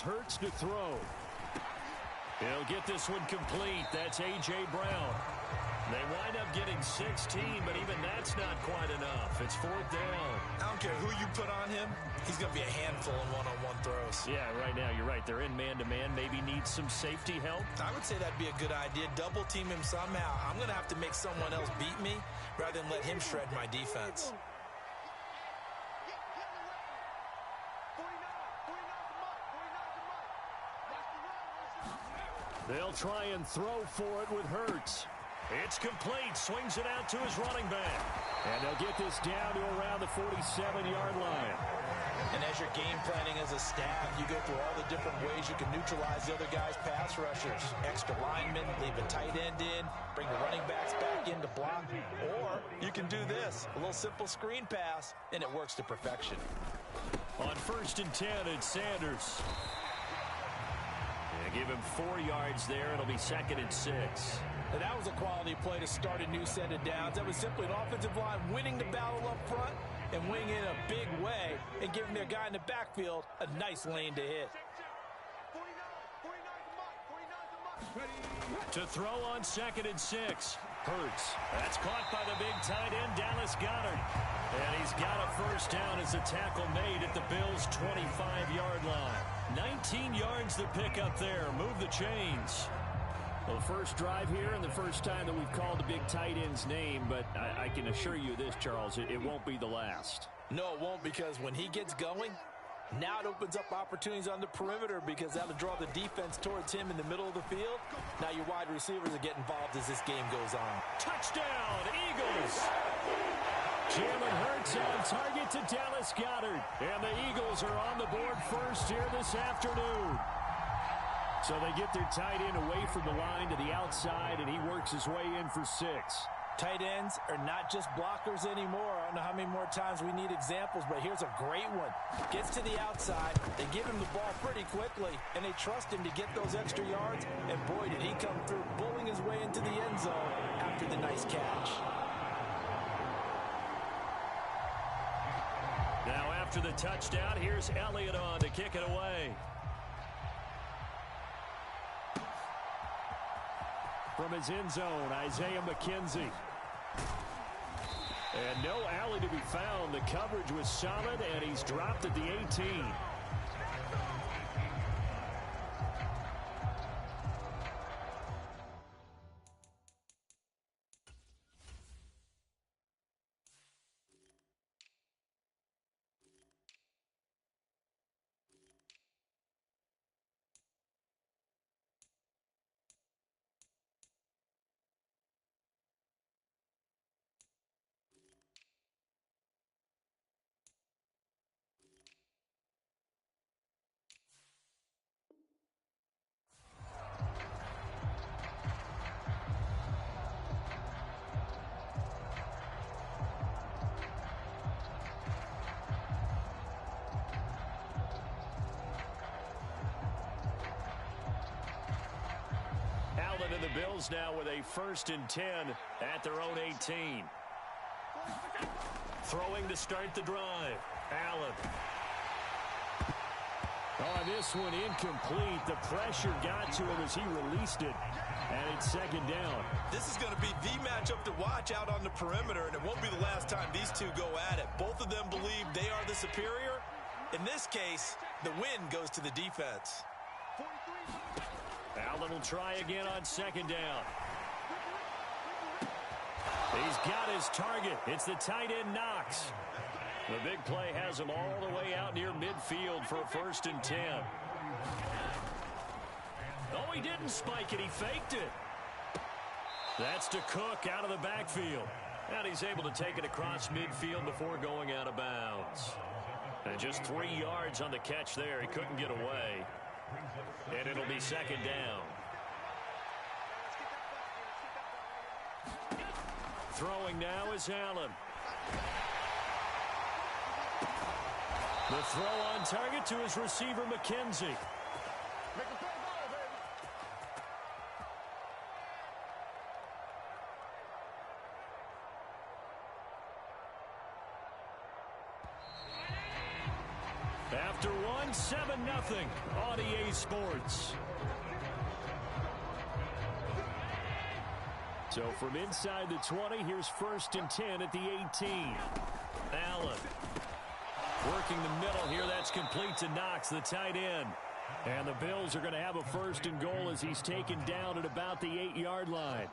Hurts to throw. He'll get this one complete. That's A.J. Brown. They wind up getting 16, but even that's not quite enough. It's fourth down. I don't care who you put on him. He's going to be a handful in one-on-one throws. Yeah, right now you're right. They're in man-to-man. Maybe needs some safety help. I would say that'd be a good idea. Double team him somehow. I'm going to have to make someone else beat me rather than let him shred my defense. They'll try and throw for it with Hurts. It's complete. Swings it out to his running back. And they'll get this down to around the 47-yard line. And as you're game planning as a staff, you go through all the different ways you can neutralize the other guy's pass rushers. Extra linemen, leave a tight end in, bring the running backs back in to block. Or you can do this, a little simple screen pass, and it works to perfection. On 1st and 10, it's Sanders. They give him 4 yards there. It'll be 2nd and 6. And that was a quality play to start a new set of downs. That was simply an offensive line winning the battle up front and winning in a big way and giving their guy in the backfield a nice lane to hit. To throw on 2nd and 6. Hurts. That's caught by the big tight end, Dallas Goedert. And he's got a first down as a tackle made at the Bills' 25-yard line. 19 yards to pick up there. Move the chains. Well, first drive here and the first time that we've called the big tight end's name, but I can assure you this, Charles, it won't be the last. No, it won't, because when he gets going, now it opens up opportunities on the perimeter because that'll draw the defense towards him in the middle of the field. Now your wide receivers are getting involved as this game goes on. Touchdown, Eagles! Jalen Hurts on target to Dallas Goedert. And the Eagles are on the board first here this afternoon. So they get their tight end away from the line to the outside, and he works his way in for 6. Tight ends are not just blockers anymore. I don't know how many more times we need examples, but here's a great one. Gets to the outside, they give him the ball pretty quickly, and they trust him to get those extra yards, and boy, did he come through, bowling his way into the end zone after the nice catch. Now after the touchdown, here's Elliott on to kick it away. From his end zone, Isaiah McKenzie. And no alley to be found. The coverage was solid, and he's dropped at the 18. And the Bills now with a 1st and 10 at their own 18. Throwing to start the drive. Allen. On this one, incomplete. The pressure got to him as he released it. And it's 2nd down. This is going to be the matchup to watch out on the perimeter, and it won't be the last time these two go at it. Both of them believe they are the superior. In this case, the win goes to the defense. Allen will try again on 2nd down. He's got his target. It's the tight end Knox. The big play has him all the way out near midfield for a 1st and 10. Oh, he didn't spike it. He faked it. That's to Cook out of the backfield. And he's able to take it across midfield before going out of bounds. And just 3 yards on the catch there. He couldn't get away. And it'll be 2nd down. Throwing now is Allen. The throw on target to his receiver, McKenzie. After one, 7-0 on EA Sports. So from inside the 20, here's 1st and 10 at the 18. Allen working the middle here. That's complete to Knox, the tight end. And the Bills are going to have a 1st and goal as he's taken down at about the 8-yard line.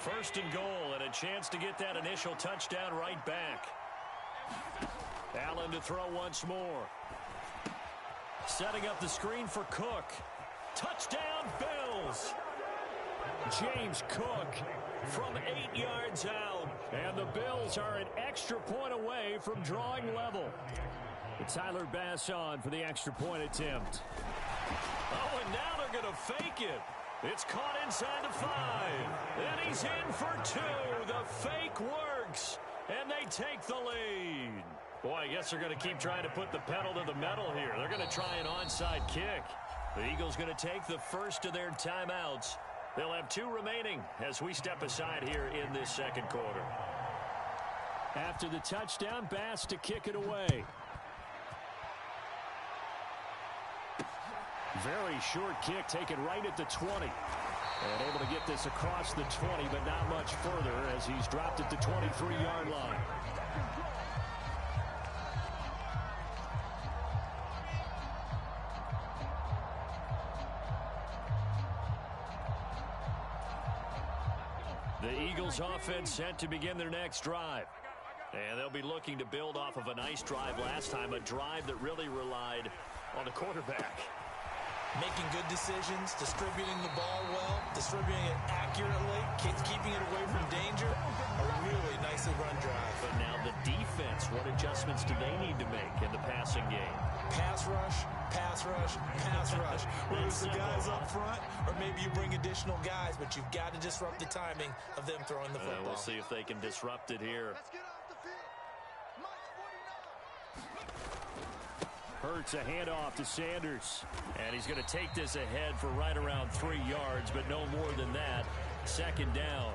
1st and goal and a chance to get that initial touchdown right back. Allen to throw once more. Setting up the screen for Cook. Touchdown, Bills! James Cook from 8 yards out. And the Bills are an extra point away from drawing level. Tyler Bass on for the extra point attempt. Oh, and now they're going to fake it. It's caught inside the 5. And he's in for 2. The fake works. And they take the lead. Boy, I guess they're going to keep trying to put the pedal to the metal here. They're going to try an onside kick. The Eagles going to take the first of their timeouts. They'll have 2 remaining as we step aside here in this second quarter. After the touchdown, Bass to kick it away. Very short kick taken right at the 20. And able to get this across the 20, but not much further as he's dropped at the 23-yard line. The Eagles offense set to begin their next drive. And they'll be looking to build off of a nice drive last time, a drive that really relied on the quarterback. Making good decisions, distributing the ball well, distributing it accurately, keeping it away from danger. A really nicely run drive. But now the defense, what adjustments do they need to make in the passing game? Pass rush, pass rush, pass rush. Whether it's the guys up front or maybe you bring additional guys, but you've got to disrupt the timing of them throwing the football. We'll see if they can disrupt it here. Hurts a handoff to Sanders. And he's going to take this ahead for right around 3 yards, but no more than that. 2nd down.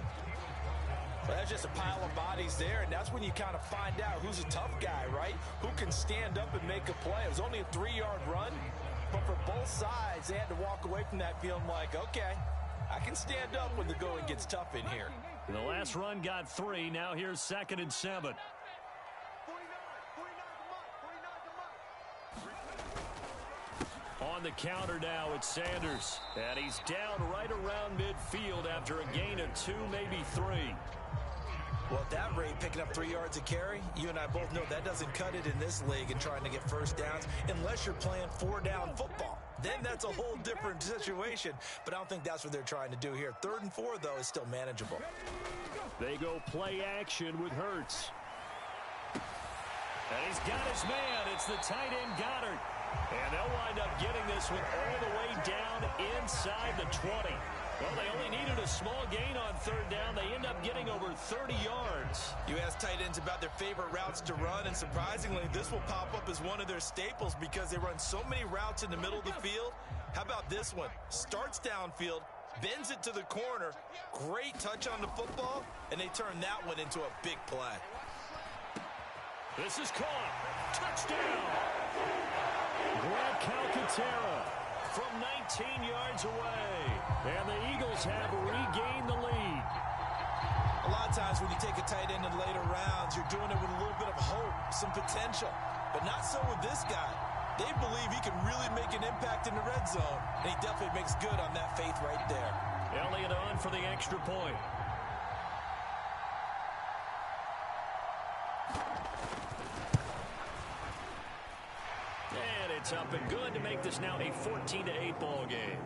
Well, that's just a pile of bodies there, and that's when you kind of find out who's a tough guy, right? Who can stand up and make a play. It was only a 3-yard run, but for both sides, they had to walk away from that feeling like, okay, I can stand up when the going gets tough in here. The last run got 3. Now here's 2nd and 7. On the counter now, it's Sanders. And he's down right around midfield after a gain of 2, maybe 3. Well, at that rate, picking up 3 yards a carry, you and I both know that doesn't cut it in this league and trying to get first downs unless you're playing 4-down football. Then that's a whole different situation. But I don't think that's what they're trying to do here. 3rd and 4, though, is still manageable. They go play action with Hurts. And he's got his man. It's the tight end Goddard. And they'll wind up getting this one all the way down inside the 20. Well, they only needed a small gain on 3rd down. They end up getting over 30 yards. You ask tight ends about their favorite routes to run, and surprisingly, this will pop up as one of their staples because they run so many routes in the middle of the field. How about this one? Starts downfield, bends it to the corner, great touch on the football, and they turn that one into a big play. This is caught. Touchdown. Grant Calcaterra from 19 yards away. And the Eagles have regained the lead. A lot of times when you take a tight end in later rounds, you're doing it with a little bit of hope, some potential. But not so with this guy. They believe he can really make an impact in the red zone. And he definitely makes good on that faith right there. Elliott on for the extra point. And it's up and good to make this now a 14-8 ball game.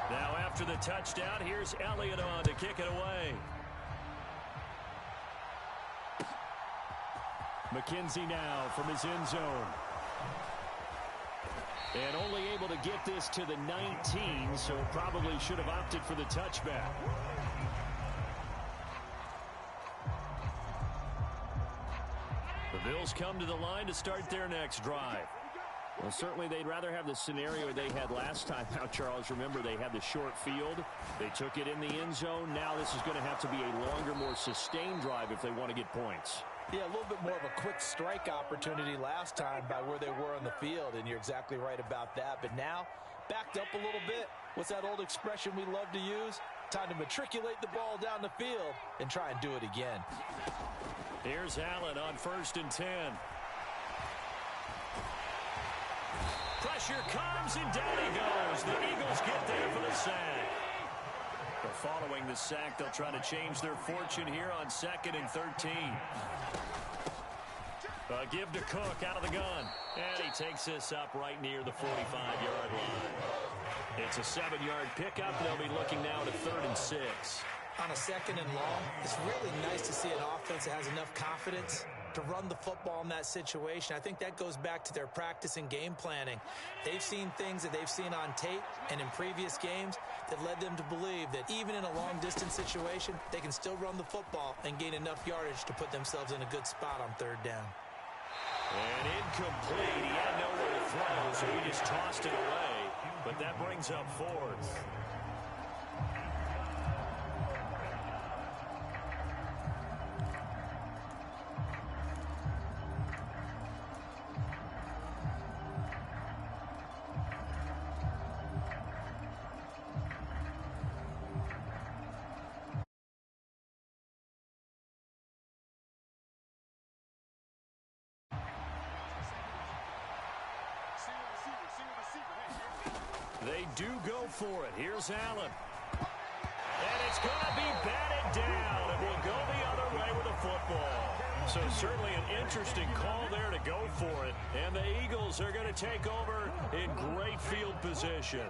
Now after the touchdown, here's Elliott on to kick it away. McKenzie now from his end zone. And only able to get this to the 19, so probably should have opted for the touchback. The Bills come to the line to start their next drive. Well, certainly they'd rather have the scenario they had last time out, Charles. Remember, they had the short field. They took it in the end zone. Now this is going to have to be a longer, more sustained drive if they want to get points. Yeah, a little bit more of a quick strike opportunity last time by where they were on the field, and you're exactly right about that. But now, backed up a little bit. What's that old expression we love to use? Time to matriculate the ball down the field and try and do it again. Here's Allen on 1st and 10. Pressure comes, and down he goes. The Eagles get there for the sack. But following the sack, they'll try to change their fortune here on 2nd and 13. Give to Cook out of the gun. And he takes this up right near the 45-yard line. It's a 7-yard pickup. They'll be looking now at a 3rd and 6. On a 2nd and long, it's really nice to see an offense that has enough confidence to run the football in that situation. I think that goes back to their practice and game planning. They've seen things that they've seen on tape and in previous games that led them to believe that even in a long-distance situation, they can still run the football and gain enough yardage to put themselves in a good spot on 3rd down. And incomplete. He had nowhere to throw, so he just tossed it away. But that brings up 4th. They do go for it. Here's Allen. And it's going to be batted down. It will go the other way with the football. So certainly an interesting call there to go for it. And the Eagles are going to take over in great field position.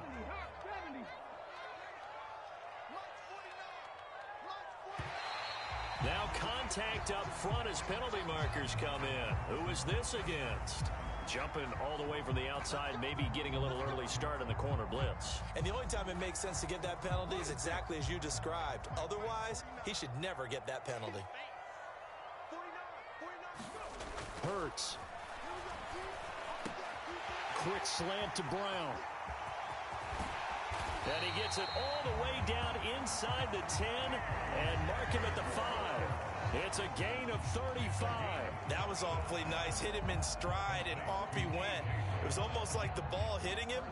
Now contact up front as penalty markers come in. Who is this against? Jumping all the way from the outside, maybe getting a little early start in the corner blitz. And the only time it makes sense to get that penalty is exactly as you described. Otherwise, he should never get that penalty. Hurts. Quick slant to Brown. And he gets it all the way down inside the 10 and mark him at the 5. It's a gain of 35. That was awfully nice. Hit him in stride, and off he went. It was almost like the ball hitting him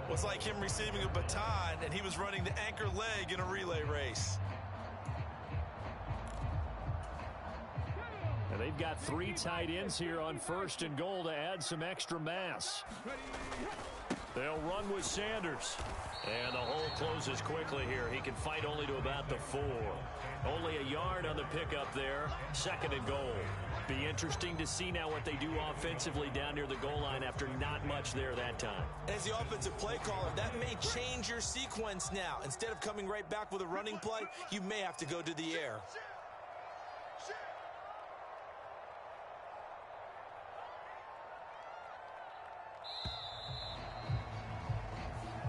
was like him receiving a baton, and he was running the anchor leg in a relay race. And they've got 3 tight ends here on 1st and goal to add some extra mass. They'll run with Sanders. And the hole closes quickly here. He can fight only to about the 4. Only a yard on the pickup there. 2nd and goal. Be interesting to see now what they do offensively down near the goal line after not much there that time. As the offensive play caller, that may change your sequence now. Instead of coming right back with a running play, you may have to go to the air.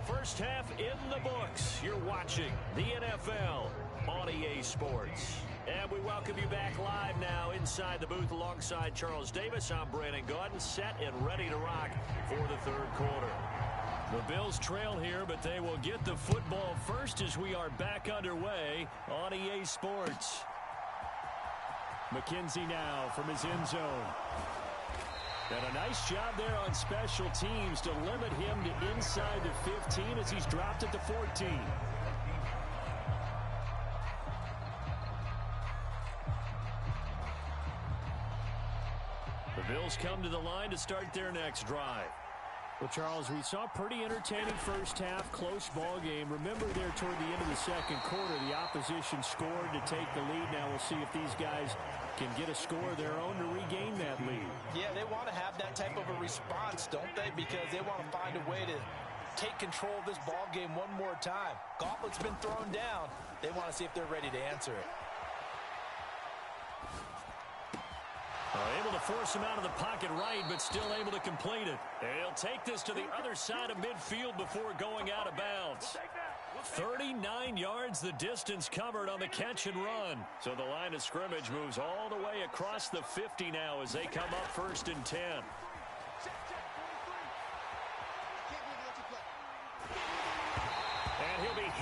First half in the books. You're watching the NFL on EA Sports. And we welcome you back live now inside the booth alongside Charles Davis. I'm Brandon Gaudin, set and ready to rock for the 3rd quarter. The Bills trail here, but they will get the football first as we are back underway on EA Sports. McKenzie now from his end zone. And a nice job there on special teams to limit him to inside the 15 as he's dropped it to 14. The Bills come to the line to start their next drive. Well, Charles, we saw a pretty entertaining first half, close ball game. Remember there toward the end of the 2nd quarter, the opposition scored to take the lead. Now we'll see if these guys can get a score of their own to regain that lead. Yeah, they want to have that type of a response, don't they? Because they want to find a way to take control of this ball game one more time. Gauntlet's been thrown down. They want to see if they're ready to answer it. Able to force him out of the pocket right, but still able to complete it. And he'll take this to the other side of midfield before going out of bounds. 39 yards the distance covered on the catch and run. So the line of scrimmage moves all the way across the 50 now as they come up 1st and 10.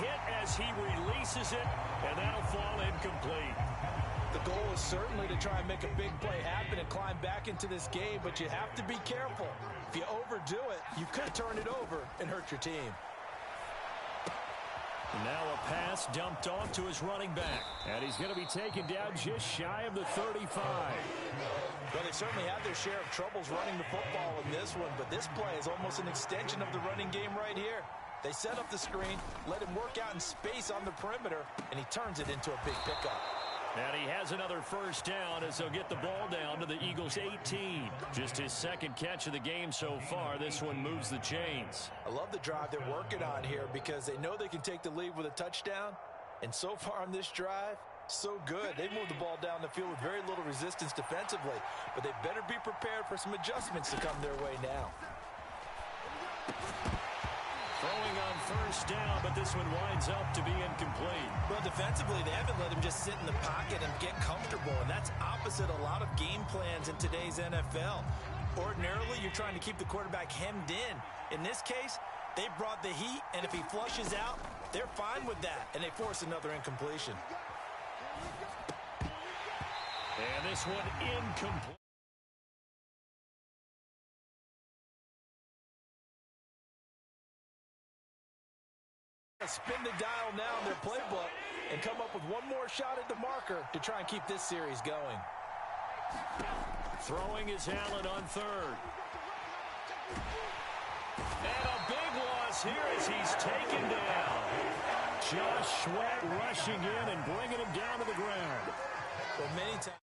hit as he releases it, and that'll fall incomplete. The goal is certainly to try and make a big play happen and climb back into this game, but you have to be careful. If you overdo it, you could turn it over and hurt your team. Now a pass dumped off to his running back. And he's going to be taken down just shy of the 35. Well, they certainly had their share of troubles running the football in this one, but this play is almost an extension of the running game right here. They set up the screen, let him work out in space on the perimeter, and he turns it into a big pickup. And he has another first down as they'll get the ball down to the Eagles' 18. Just his second catch of the game so far. This one moves the chains. I love the drive they're working on here because they know they can take the lead with a touchdown. And so far on this drive, so good. They moved the ball down the field with very little resistance defensively. But they better be prepared for some adjustments to come their way now. Throwing on first down, but this one winds up to be incomplete. Well, defensively, they haven't let him just sit in the pocket and get comfortable, and that's opposite a lot of game plans in today's NFL. Ordinarily, you're trying to keep the quarterback hemmed in. In this case, they brought the heat, and if he flushes out, they're fine with that, and they force another incompletion. And this one incomplete. Spin the dial now in their playbook and come up with one more shot at the marker to try and keep this series going. Throwing is Allen on third. And a big loss here as he's taken down. Josh Sweat rushing in and bringing him down to the ground. Well, many times.